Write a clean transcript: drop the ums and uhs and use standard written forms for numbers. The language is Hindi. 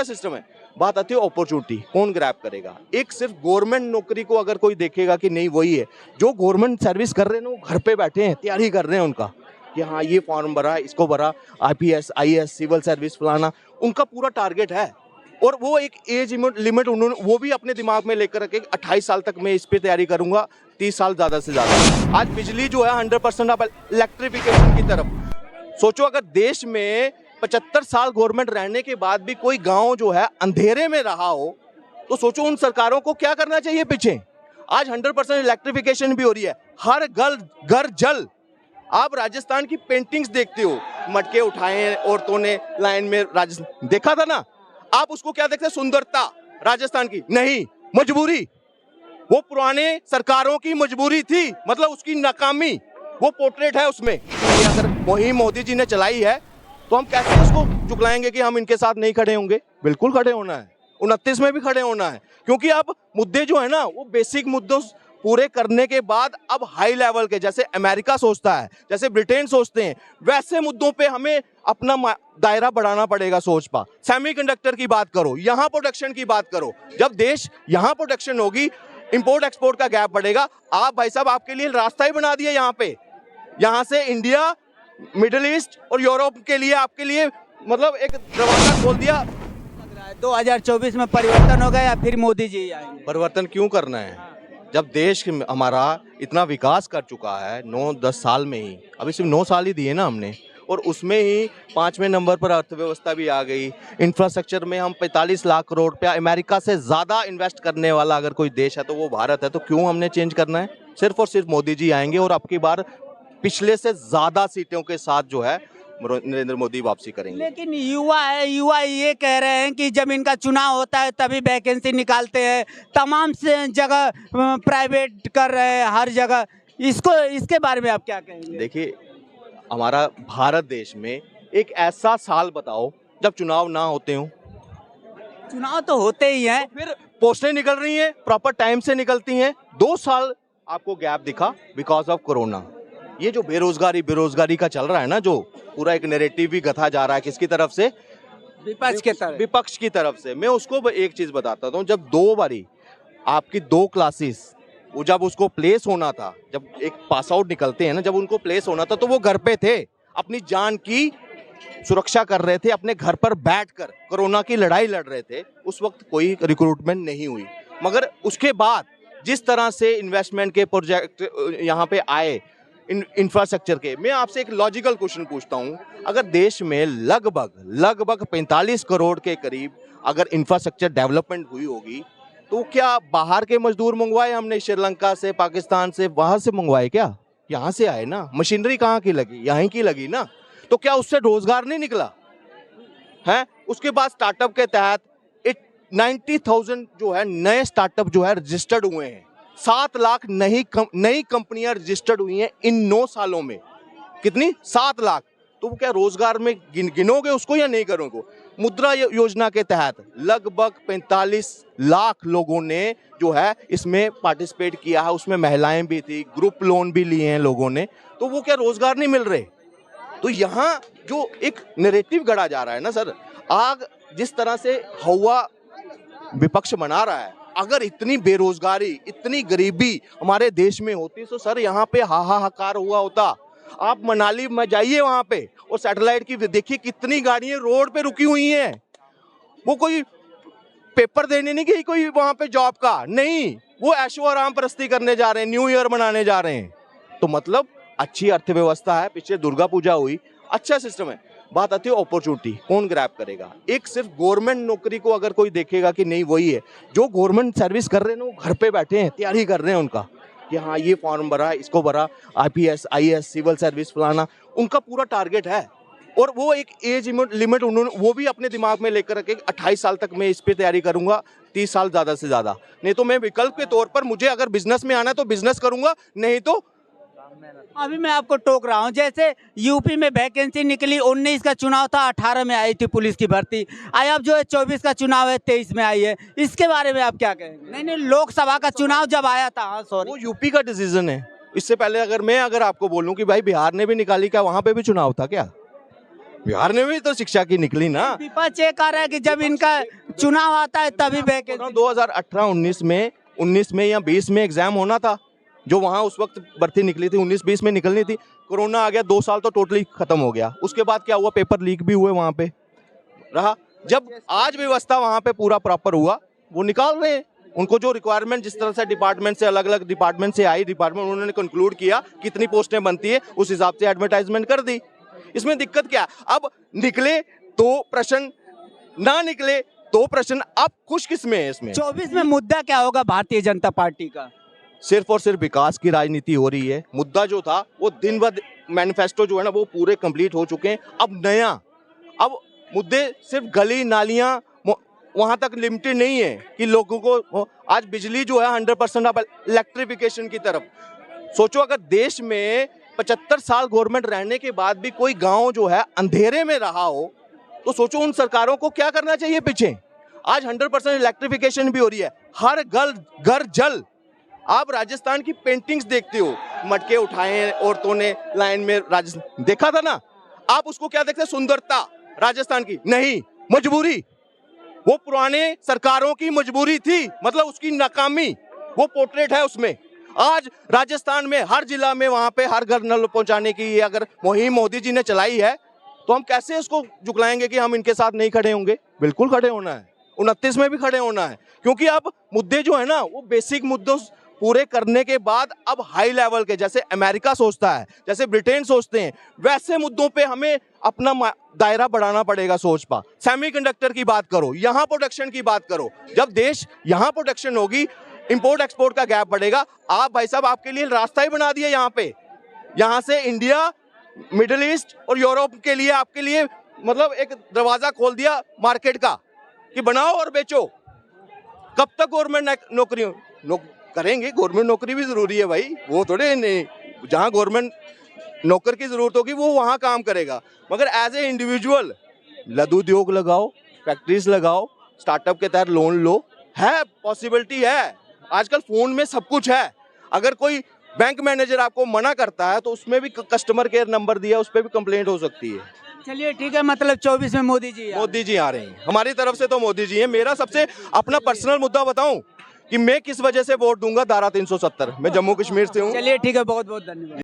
अच्छा सिस्टम है। बात आती है अपॉर्चुनिटी, कौन ग्रैब करेगा। एक सिर्फ गवर्नमेंट नौकरी को अगर कोई देखेगा कि नहीं वही है, जो गवर्नमेंट सर्विस कर रहे हैं ना, वो घर पे बैठे हैं, तैयारी कर रहे हैं उनका कि हाँ ये फॉर्म भरा, इसको भरा, IPS IAS सिविल सर्विस फलाना, उनका पूरा टारगेट है। और वो एक एज लिमिट उन्होंने वो भी अपने दिमाग में लेकर रखे, 28 साल तक मैं इस पे तैयारी करूंगा, 30 साल ज़्यादा से ज़्यादा। आज बिजली जो है 100% अब इलेक्ट्रिफिकेशन की तरफ। सोचो अगर देश में 75 साल गवर्नमेंट रहने के बाद भी कोई गांव जो है अंधेरे में रहा हो, तो सोचो उन सरकारों को क्या करना चाहिए पीछे। आज 100% इलेक्ट्रिफिकेशन भी हो रही है, हर घर जल। आप राजस्थान की पेंटिंग्स देखते हो, मटके उठाए औरतों ने लाइन में, राजस्थान देखा था ना, आप उसको क्या देखते हैं, सुंदरता राजस्थान की नहीं, मजबूरी। वो पुराने सरकारों की मजबूरी थी, मतलब उसकी नाकामी, वो पोर्ट्रेट है उसमें। अगर मुहिम मोदी जी ने चलाई है तो हम कैसे उसको चुगलाएंगे कि हम इनके साथ नहीं खड़े होंगे। बिल्कुल खड़े होना है, 29 में भी खड़े होना है, क्योंकि अब मुद्दे जो है ना, वो बेसिक मुद्दों पूरे करने के बाद अब हाई लेवल के, जैसे अमेरिका सोचता है, जैसे ब्रिटेन सोचते हैं, वैसे मुद्दों पे हमें अपना दायरा बढ़ाना पड़ेगा सोच पा। सेमीकंडक्टर की बात करो, यहाँ प्रोडक्शन की बात करो। जब देश यहाँ प्रोडक्शन होगी, इंपोर्ट एक्सपोर्ट का गैप बढ़ेगा। आप भाई साहब आपके लिए रास्ता ही बना दिया यहाँ पे, यहाँ से इंडिया, मिडिल ईस्ट और यूरोप के लिए, आपके लिए मतलब एक दरवाजा खोल दिया। 2024 में परिवर्तन होगा या फिर मोदी जी आएंगे? परिवर्तन क्यों करना है जब देश हमारा इतना विकास कर चुका है 9-10 साल में ही। अभी सिर्फ 9 साल ही दिए ना हमने, और उसमें ही 5वें नंबर पर अर्थव्यवस्था भी आ गई। इंफ्रास्ट्रक्चर में हम 45 लाख करोड़ रुपया, अमेरिका से ज़्यादा इन्वेस्ट करने वाला अगर कोई देश है तो वो भारत है। तो क्यों हमने चेंज करना है? सिर्फ और सिर्फ मोदी जी आएंगे और अब की बार पिछले से ज़्यादा सीटों के साथ जो है नरेंद्र मोदी वापसी करेंगे। लेकिन युवा ये कह रहे हैं कि जब इनका चुनाव होता है तभी वैकेंसी निकालते हैं, तमाम से जगह प्राइवेट कर रहे हैं हर जगह। इसके बारे में आप क्या कहेंगे? देखिए, हमारा भारत देश में एक ऐसा साल बताओ जब चुनाव ना होते हो। चुनाव तो होते ही हैं, तो फिर पोस्टें निकल रही हैं, प्रॉपर टाइम से निकलती हैं। 2 साल आपको गैप दिखा बिकॉज ऑफ कोरोना। ये जो बेरोजगारी का चल रहा है ना, जो पूरा एक नैरेटिव भी गथा जा रहा है, किसकी तरफ से? विपक्ष की तरफ से। मैं उसको एक चीज बताता हूँ, जब 2 बारी आपकी 2 क्लासेस, वो जब उसको प्लेस होना था, जब एक पास आउट निकलते हैं ना, जब उनको प्लेस होना था तो वो घर पे थे, अपनी जान की सुरक्षा कर रहे थे, अपने घर पर बैठकर कोरोना की लड़ाई लड़ रहे थे। उस वक्त कोई रिक्रूटमेंट नहीं हुई, मगर उसके बाद जिस तरह से इन्वेस्टमेंट के प्रोजेक्ट यहाँ पे आए, इंफ्रास्ट्रक्चर के, मैं आपसे एक लॉजिकल क्वेश्चन पूछता हूँ, अगर देश में लगभग 45 करोड़ के करीब अगर इंफ्रास्ट्रक्चर डेवलपमेंट हुई होगी, तो क्या बाहर के मजदूर मंगवाए हमने? श्रीलंका से, पाकिस्तान से, बाहर से मंगवाए क्या? यहाँ से आए ना। मशीनरी कहाँ की लगी? यहाँ की लगी ना। तो क्या उससे रोजगार नहीं निकला है? उसके बाद स्टार्टअप के तहत 90,000 जो है नए स्टार्टअप जो है रजिस्टर्ड हुए हैं। 7 लाख नई कंपनियां रजिस्टर्ड हुई हैं इन 9 सालों में। कितनी? 7 लाख। तो वो क्या रोजगार में गिनोगे उसको या नहीं करोगे? मुद्रा योजना के तहत लगभग 45 लाख लोगों ने जो है इसमें पार्टिसिपेट किया है, उसमें महिलाएं भी थी, ग्रुप लोन भी लिए हैं लोगों ने। तो वो क्या रोजगार नहीं मिल रहे? तो यहाँ जो एक नैरेटिव गढ़ा जा रहा है ना सर, आग जिस तरह से हवा विपक्ष मना रहा है, अगर इतनी बेरोजगारी, इतनी गरीबी हमारे देश में होती तो सर यहाँ पे हाहाकार हुआ होता। आप मनाली में जाइए, वहाँ पे और सैटेलाइट की देखिए कितनी गाड़ियां रोड पे रुकी हुई हैं। वो कोई पेपर देने नहीं गई कोई वहाँ पे जॉब का, नहीं, वो ऐशो आराम परस्ती करने जा रहे हैं, न्यू ईयर मनाने जा रहे हैं। तो मतलब अच्छी अर्थव्यवस्था है, पीछे दुर्गा पूजा हुई, अच्छा सिस्टम है। बात आती है अपॉर्चुनिटी, कौन ग्रैब करेगा। एक सिर्फ गवर्नमेंट नौकरी को अगर कोई देखेगा कि नहीं वही है, जो गवर्नमेंट सर्विस कर रहे हैं ना, वो घर पे बैठे हैं, तैयारी कर रहे हैं उनका कि हाँ ये फॉर्म भरा, इसको भरा, IPS IAS सिविल सर्विस फलाना, उनका पूरा टारगेट है। और वो एक एज लिमिट उन्होंने वो भी अपने दिमाग में लेकर रखे, 28 साल तक मैं इस पे तैयारी करूंगा, 30 साल ज़्यादा से ज़्यादा। नहीं तो मैं विकल्प के तौर पर, मुझे अगर बिजनेस में आना है तो बिजनेस करूंगा, नहीं तो। अभी मैं आपको टोक रहा हूँ, जैसे यूपी में वैकेंसी निकली, 19 का चुनाव था, 18 में आई थी पुलिस की भर्ती, अब जो है 24 का चुनाव है, 23 में आई है, इसके बारे में आप क्या कहेंगे? नहीं, लोकसभा का चुनाव जब आया था, हाँ सॉरी, वो यूपी का डिसीजन है। इससे पहले अगर आपको बोलूं कि भाई बिहार ने भी निकाली, क्या वहां पे भी चुनाव था क्या? बिहार में भी तो शिक्षा की निकली ना। विपक्ष ये कह रहा है कि जब इनका चुनाव आता है तभी वैकेंसी। 2018-19 में 19 में या 20 में एग्जाम होना था, जो वहाँ उस वक्त भर्ती निकली थी 19-20 में निकलनी थी। कोरोना आ गया, 2 साल तो टोटली खत्म हो गया। उसके बाद क्या हुआ, पेपर लीक भी हुए वहाँ पे रहा। जब आज व्यवस्था वहाँ पे पूरा प्रॉपर हुआ, वो निकाल रहे हैं। उनको जो रिक्वायरमेंट जिस तरह से डिपार्टमेंट से अलग अलग डिपार्टमेंट से आई, डिपार्टमेंट उन्होंने कंक्लूड किया कितनी पोस्टें बनती है, उस हिसाब से एडवर्टाइजमेंट कर दी। इसमें दिक्कत क्या? अब निकले तो प्रश्न, ना निकले तो प्रश्न। अब खुश किसमें है इसमें? 24 में मुद्दा क्या होगा भारतीय जनता पार्टी का? सिर्फ और सिर्फ विकास की राजनीति हो रही है। मुद्दा जो था वो दिन ब मैनिफेस्टो जो है ना वो पूरे कंप्लीट हो चुके हैं। अब मुद्दे सिर्फ गली नालियां वहां तक लिमिटेड नहीं है कि लोगों को आज बिजली जो है 100% अब इलेक्ट्रिफिकेशन की तरफ सोचो। अगर देश में 75 साल गवर्नमेंट रहने के बाद भी कोई गांव जो है अंधेरे में रहा हो, तो सोचो उन सरकारों को क्या करना चाहिए पीछे। आज 100% इलेक्ट्रिफिकेशन भी हो रही है, हर घर जल। आप राजस्थान की पेंटिंग्स देखते हो, मटके उठाए औरतों ने लाइन में, राजस्थान देखा था ना। आप उसको क्या देखते हैं? सुंदरता राजस्थान की नहीं, मजबूरी। वो पुराने सरकारों की मजबूरी थी, मतलब उसकी नाकामी, वो पोर्ट्रेट है उसमें। आज राजस्थान में हर जिला में वहां पे हर घर नल पहुंचाने की अगर मुहिम मोदी जी ने चलाई है, तो हम कैसे इसको झुकलाएंगे कि हम इनके साथ नहीं खड़े होंगे? बिल्कुल खड़े होना है, 29 में भी खड़े होना है। क्योंकि अब मुद्दे जो है ना वो बेसिक मुद्दों पूरे करने के बाद अब हाई लेवल के, जैसे अमेरिका सोचता है, जैसे ब्रिटेन सोचते हैं, वैसे मुद्दों पे हमें अपना दायरा बढ़ाना पड़ेगा सोच पा। सेमीकंडक्टर की बात करो, यहाँ प्रोडक्शन की बात करो। जब देश यहाँ प्रोडक्शन होगी, इंपोर्ट एक्सपोर्ट का गैप बढ़ेगा। आप भाई साहब आपके लिए रास्ता ही बना दिया यहाँ पे। यहाँ से इंडिया, मिडिल ईस्ट और यूरोप के लिए आपके लिए मतलब एक दरवाजा खोल दिया मार्केट का कि बनाओ और बेचो। कब तक गवर्नमेंट नौकरी करेंगे? गवर्नमेंट नौकरी भी जरूरी है भाई, वो थोड़े नहीं। जहाँ गवर्नमेंट नौकर की जरूरत होगी वो वहाँ काम करेगा, मगर एज ए इंडिविजुअल लघु उद्योग लगाओ, फैक्ट्रीज लगाओ, स्टार्टअप के तहत लोन लो। है पॉसिबिलिटी है, आजकल फोन में सब कुछ है। अगर कोई बैंक मैनेजर आपको मना करता है तो उसमें भी कस्टमर केयर नंबर दिया, उस पर भी कंप्लेंट हो सकती है। चलिए ठीक है, मतलब 24 में मोदी जी आ रहे हैं। हमारी तरफ से तो मोदी जी हैं। मेरा सबसे अपना पर्सनल मुद्दा बताऊं कि मैं किस वजह से वोट दूंगा? धारा 370। मैं जम्मू कश्मीर से हूँ। चलिए ठीक है, बहुत बहुत धन्यवाद।